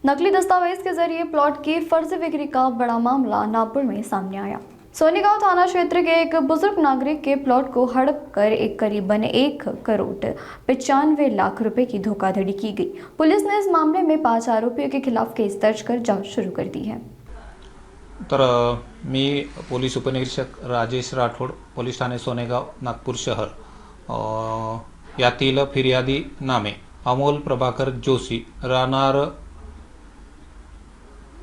नकली दस्तावेज के जरिए प्लॉट की फर्जी बिक्री का बड़ा मामला नागपुर में सामने आया। सोनेगांव थाना क्षेत्र के एक बुजुर्ग नागरिक के प्लॉट को हड़प कर एक करीबन 1,95,00,000 रुपए की धोखाधड़ी की गई। पुलिस ने इस मामले में 5 आरोपियों के खिलाफ केस दर्ज कर जांच शुरू कर दी है। तर मी पोलीस उपनिरीक्षक राजेश राठोड, पोलीस ठाणे सोनेगाव, नागपूर शहर यातील फिर्यादी नामे अमोल प्रभाकर जोशी,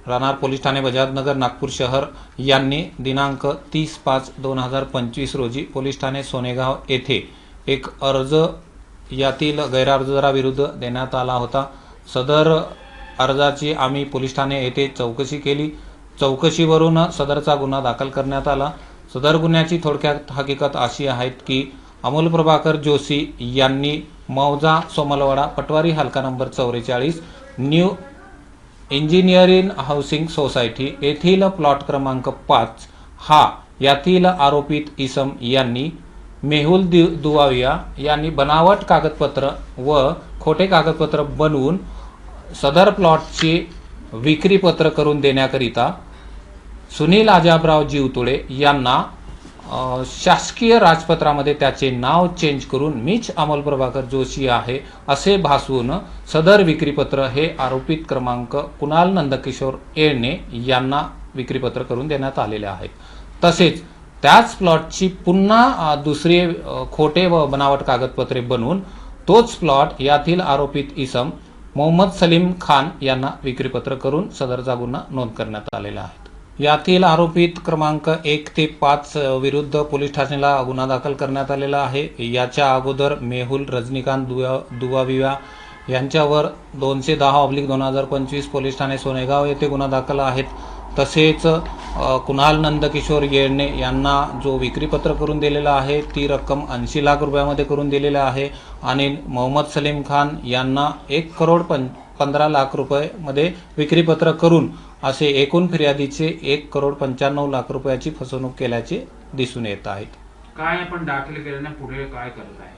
राहणार पोलीस ठाणे बजाजनगर, नागपूर शहर यांनी दिनांक 30/5/2025 रोजी पोलीस ठाणे सोनेगाव येथे एक अर्ज यातील गैरअर्जदाराविरुद्ध देण्यात आला होता। सदर अर्जाची आम्ही पोलीस ठाणे येथे चौकशी केली। चौकशीवरून सदरचा गुन्हा दाखल करण्यात आला। सदर गुन्ह्याची थोडक्यात हकीकत अशी आहे की अमोल प्रभाकर जोशी यांनी मौजा सोमलवाडा पटवारी हलका number 44 new engineering housing society येथील प्लॉट क्रमांक 5 हा यातील आरोपित इसम यांनी मेहुल दुवाविया यांनी बनावट कागदपत्र व खोटे कागदपत्र बनवून सदर प्लॉटची विक्री पत्र करून देण्याकरिता सुनील अजाबराव जीवतुळे यांना शासकीय राजपत्रामध्ये त्याचे नाव चेंज करून मीच अमोल प्रभाकर जोशी आहे असे भासवून सदर विक्रीपत्र हे आरोपित क्रमांक कुणाल नंदकिशोर येणे यांना विक्रीपत्र करून देण्यात आलेले आहेत। तसेच त्याच प्लॉटची पुन्हा दुसरे खोटे व बनावट कागदपत्रे बनवून तोच प्लॉट यातील आरोपित इसम मोहम्मद सलीम खान यांना विक्रीपत्र करून सदरचा गुन्हा नोंद करण्यात आलेला आहे। यातील आरोपित क्रमांक 1 ते 5 विरुद्ध पोलीस ठाण्याला गुन्हा दाखल करण्यात आलेला आहे। याच्या अगोदर मेहुल रजनीकांत दुवाविया यांच्यावर 210/2025 पोलीस ठाणे सोनेगाव येथे गुन्हा दाखल आहेत। तसेच कुणाल नंदकिशोर येणे यांना जो विक्रीपत्र करून दिलेला आहे ती रक्कम 80 लाख रुपयामध्ये करून दिलेला आहे आणि मोहम्मद सलीम खान यांना 1,15,00,000 रुपये मध्ये विक्रीपत्र करून असे एकूण फिर्यादीचे 1,95,00,000 रुपयाची फसवणूक केल्याचे दिसून येत आहे। काय आपण दाखल केल्याने पुढे काय करत आहे?